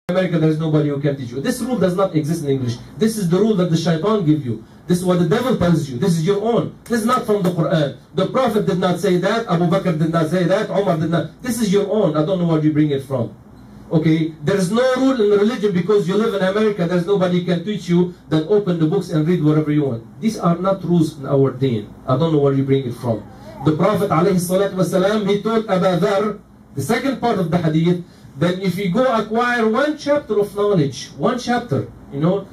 America, there is nobody who can teach you. This rule does not exist in English. This is the rule that the shaitan give you. This is what the devil tells you. This is your own. This is not from the Quran. The Prophet did not say that. Abu Bakr did not say that. Umar did not. This is your own. I don't know where you bring it from. Okay, there is no rule in religion because you live in America. There's nobody can teach you. Then open the books and read whatever you want. These are not rules in our deen. I don't know where you bring it from. The Prophet ﷺ, he told Abu Dharr, the second part of the hadith, then if you go acquire one chapter of knowledge, one chapter, you know,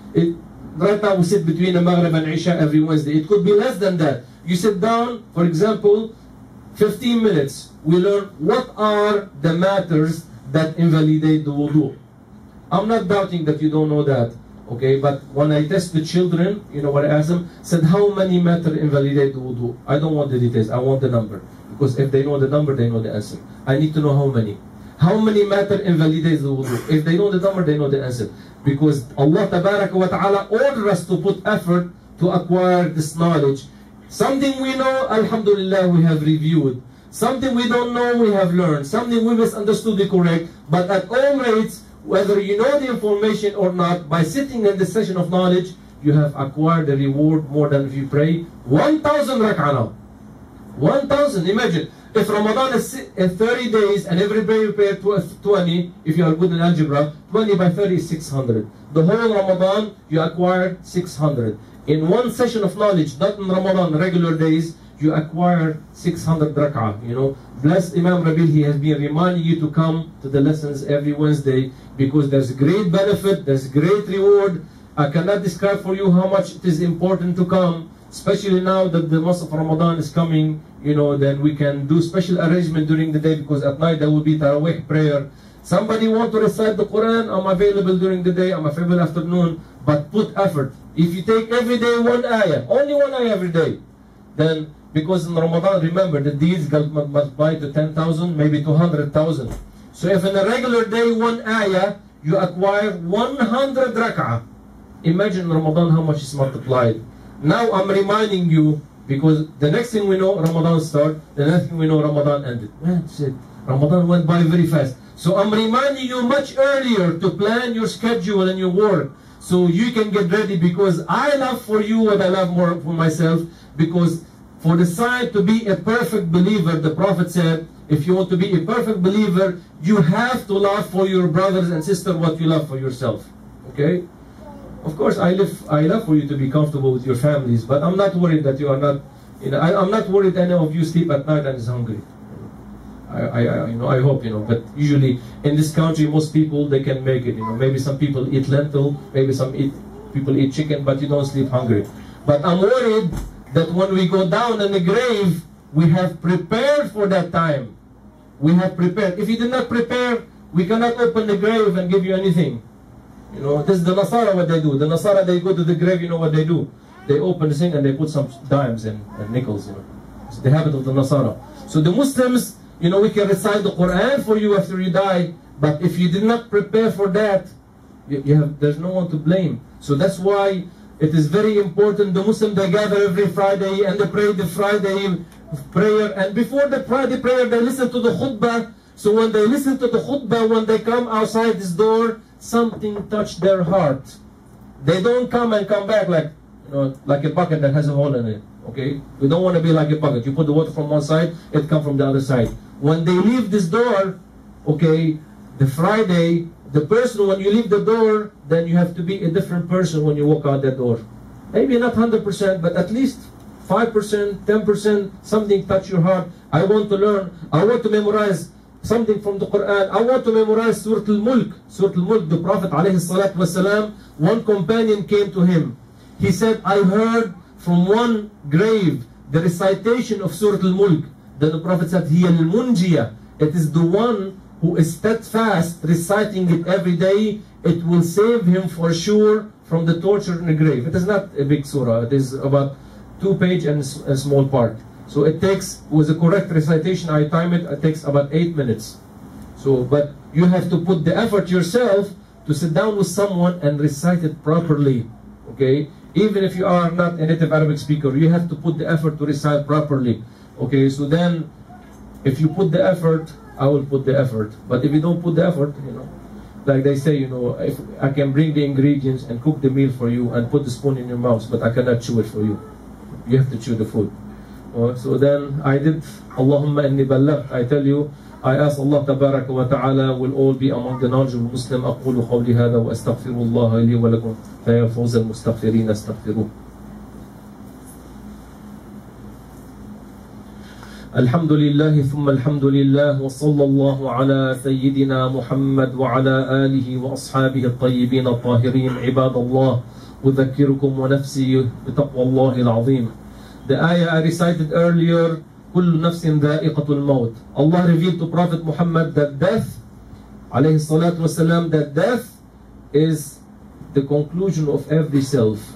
right now we sit between the Maghrib and Isha every Wednesday. It could be less than that. You sit down, for example, 15 minutes. We learn what are the matters that invalidate the wudu. I'm not doubting that you don't know that, okay? But when I test the children, you know what I ask them, said how many matters invalidate the wudu? I don't want the details, I want the number. Because if they know the number, they know the answer. I need to know how many. How many matter invalidates the wudu? If they know the number, they know the answer. Because Allah Ta'ala ordered us to put effort to acquire this knowledge. Something we know, alhamdulillah, we have reviewed. Something we don't know, we have learned. Something we misunderstood, we correct. But at all rates, whether you know the information or not, by sitting in the session of knowledge, you have acquired the reward more than if you pray 1,000 rak'ah. 1,000, imagine. If Ramadan is 30 days and every day you pay 20, if you are good in algebra, 20 by 30 is 600. The whole Ramadan, you acquired 600. In one session of knowledge, not in Ramadan, regular days, you acquire 600 rak'ah. You know, bless Imam Rabil, he has been reminding you to come to the lessons every Wednesday because there's great benefit, there's great reward. I cannot describe for you how much it is important to come, especially now that the month of Ramadan is coming. You know, then we can do special arrangement during the day because at night there will be Taraweeh prayer. Somebody want to recite the Quran, I'm available during the day, I'm available afternoon, but put effort. If you take every day one ayah, only one ayah every day, then because in Ramadan, remember, the deeds multiply to 10,000, maybe 200,000. So if in a regular day one ayah, you acquire 100 rak'ah. Imagine in Ramadan how much is multiplied. Now I'm reminding you, because the next thing we know, Ramadan started. The next thing we know, Ramadan ended. Man, shit, Ramadan went by very fast. So I'm reminding you much earlier to plan your schedule and your work so you can get ready, because I love for you what I love more for myself. Because for the sign to be a perfect believer, the Prophet said, if you want to be a perfect believer, you have to love for your brothers and sisters what you love for yourself. Okay? Of course, I love for you to be comfortable with your families, but I'm not worried that you are not, you know, I'm not worried any of you sleep at night and is hungry. I hope, you know, but usually in this country, most people, they can make it, you know. Maybe some people eat lentil, maybe people eat chicken, but you don't sleep hungry. But I'm worried that when we go down in the grave, we have prepared for that time. We have prepared. If you did not prepare, we cannot open the grave and give you anything. You know, this is the Nasara what they do. The Nasara, they go to the grave, you know what they do? They open the thing and they put some dimes and nickels, you know. It's the habit of the Nasara. So the Muslims, you know, we can recite the Quran for you after you die, but if you did not prepare for that, there's no one to blame. So that's why it is very important. The Muslims, they gather every Friday and they pray the Friday prayer, and before the Friday prayer, they listen to the khutbah. So when they listen to the khutbah, when they come outside this door, something touched their heart. They don't come and come back like, you know, like a bucket that has a hole in it. Okay, we don't want to be like a bucket. You put the water from one side, it comes from the other side. When they leave this door, okay, the Friday, the person, when you leave the door, then you have to be a different person when you walk out that door. Maybe not 100%, but at least 5%, 10%, something touch your heart. I want to learn. I want to memorize something from the Quran. I want to memorize Surah Al-Mulk. Surah Al-Mulk, the Prophet ﷺ, one companion came to him. He said, I heard from one grave the recitation of Surah Al-Mulk. Then the Prophet said, Hiya al-Munjiyah. It is the one who is steadfast reciting it every day. It will save him for sure from the torture in the grave. It is not a big surah. It is about 2 pages and a small part. So it takes, with the correct recitation, I time it, it takes about 8 minutes. So, but you have to put the effort yourself to sit down with someone and recite it properly. Okay? Even if you are not a native Arabic speaker, you have to put the effort to recite properly. Okay, so then, if you put the effort, I will put the effort. But if you don't put the effort, you know. Like they say, you know, if I can bring the ingredients and cook the meal for you and put the spoon in your mouth, but I cannot chew it for you. You have to chew the food. So then I did, Allahumma inni ballagh. I tell you, I ask Allah tabaraka wa ta'ala will all be among the knowledgeable Muslim. أقول قولي هذا وأستغفر الله لي ولكم فيا فوز المستغفرين استغفروه. الحمد لله ثم الحمد لله وصلى الله على سيدنا محمد وعلى آله وأصحابه الطيبين الطاهرين عباد الله أذكركم ونفسي بتقوى الله العظيم. The ayah I recited earlier, كل نفس ذائقة الموت. Allah revealed to Prophet Muhammad that death, alayhi salatu wasalam, that death is the conclusion of every self.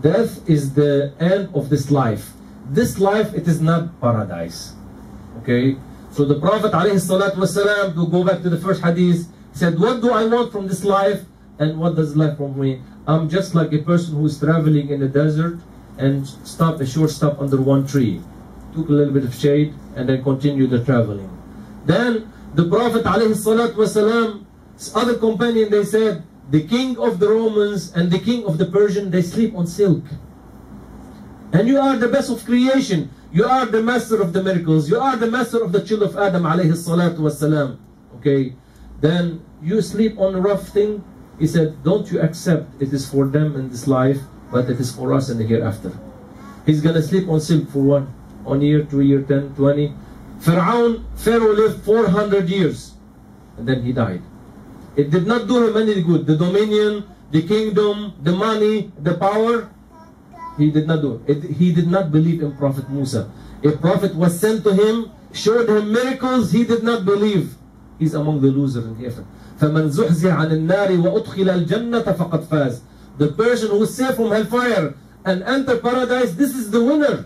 Death is the end of this life. This life, it is not paradise. Okay? So the Prophet ﷺ, to go back to the first hadith, said, what do I want from this life? And what does life from me? I'm just like a person who is traveling in the desert and stop a short stop under one tree. Took a little bit of shade and then continue the traveling. Then the Prophet ﷺ's other companion, they said, the king of the Romans and the king of the Persians, they sleep on silk. And you are the best of creation. You are the master of the miracles. You are the master of the children of Adam alayhi salatu wasalam. Okay. Then you sleep on a rough thing. He said, don't you accept it is for them in this life, but it is for us in the hereafter. He's going to sleep on silk for 1 year, 2 year, 10, 20. Pharaoh lived 400 years. And then he died. It did not do him any good. The dominion, the kingdom, the money, the power. He did not do it. He did not believe in Prophet Musa. A prophet was sent to him, showed him miracles, he did not believe. He's among the losers in heaven. فَمَنْ زُحْزِحَ عَنِ النَّارِ وَأُدْخِلَ الْجَنَّةَ فَقَدْ فَازَ. The person who is saved from hellfire and enter paradise, this is the winner.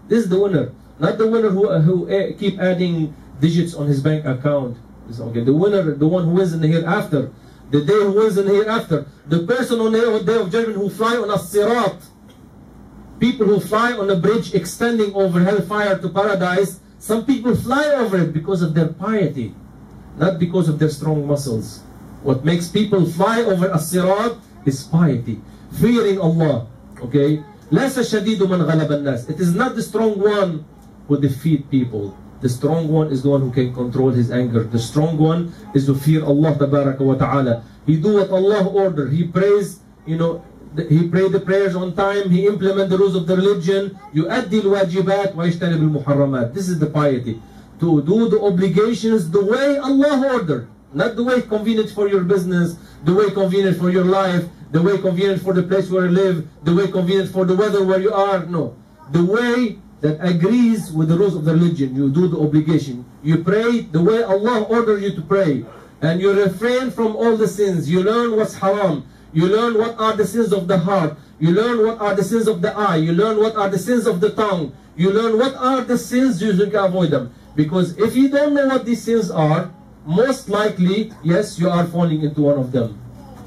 This is the winner. Not the winner who keep adding digits on his bank account. Okay. The winner, the one who is in the hereafter. The day who is in the hereafter. The person on the day of judgment who fly on a sirat. People who fly on a bridge extending over hellfire to paradise, some people fly over it because of their piety, not because of their strong muscles. What makes people fly over as-sirat is piety, fearing Allah. Okay? لَيْسَ الشَّدِيدُ مَنْ غَلَبَ النَّاسِ. It is not the strong one who defeat people. The strong one is the one who can control his anger. The strong one is to fear Allah tabaraka wa ta'ala. He do what Allah order. He prays, you know, he prayed the prayers on time. He implement the rules of the religion. يُؤَدِّي الْوَاجِبَاتِ وَيَجْتَنِبُ الْمُحَرَّمَاتِ. This is the piety. To do the obligations the way Allah ordered. Not the way convenient for your business, the way convenient for your life, the way convenient for the place where you live, the way convenient for the weather where you are. No. The way that agrees with the rules of the religion. You do the obligation. You pray the way Allah ordered you to pray. And you refrain from all the sins. You learn what's haram. You learn what are the sins of the heart. You learn what are the sins of the eye. You learn what are the sins of the tongue. You learn what are the sins you can avoid them. Because if you don't know what these sins are, most likely, yes, you are falling into one of them.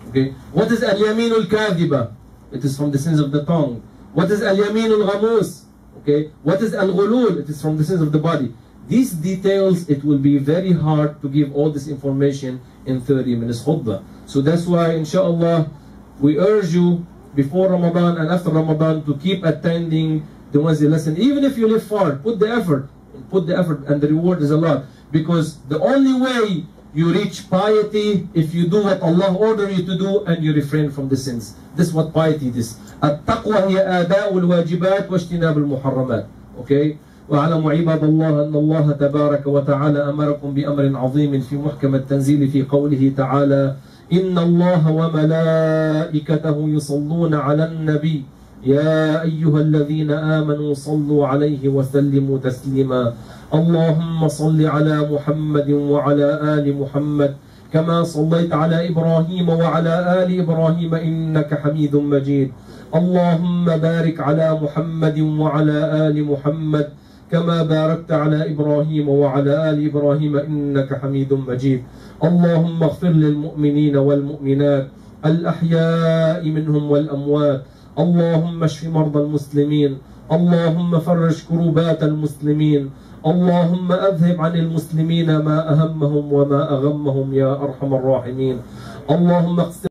Okay. What is al-yaminul kadhiba? It is from the sins of the tongue. What is al-yaminul ghamus? Okay. What is al-ghulul? It is from the sins of the body. These details, it will be very hard to give all this information in 30 minutes khutbah. So that's why, inshallah, we urge you before Ramadan and after Ramadan to keep attending the Wednesday lesson. Even if you live far, put the effort, and the reward is a lot. Because the only way you reach piety if you do what Allah ordered you to do and you refrain from the sins. This is what piety is. التقوى هي آداء الواجبات واجتناب المحرمات. Okay? واعلموا عباد الله أن الله تبارك وتعالى أمركم بأمر عظيم في محكم التنزيل في قوله تعالى إن الله وملائكته يصلون على النبي يا أيها الذين آمنوا صلوا عليه وسلموا تسليما اللهم صل على محمد وعلى آل محمد كما صليت على إبراهيم وعلى آل إبراهيم إنك حميد مجيد اللهم بارك على محمد وعلى آل محمد كما باركت على إبراهيم وعلى آل إبراهيم إنك حميد مجيد اللهم اغفر للمؤمنين والمؤمنات الأحياء منهم والأموات اللهم اشف مرضى المسلمين اللهم فرج كروبات المسلمين اللهم أذهب عن المسلمين ما أهمهم وما أغمهم يا أرحم الراحمين اللهم اقسم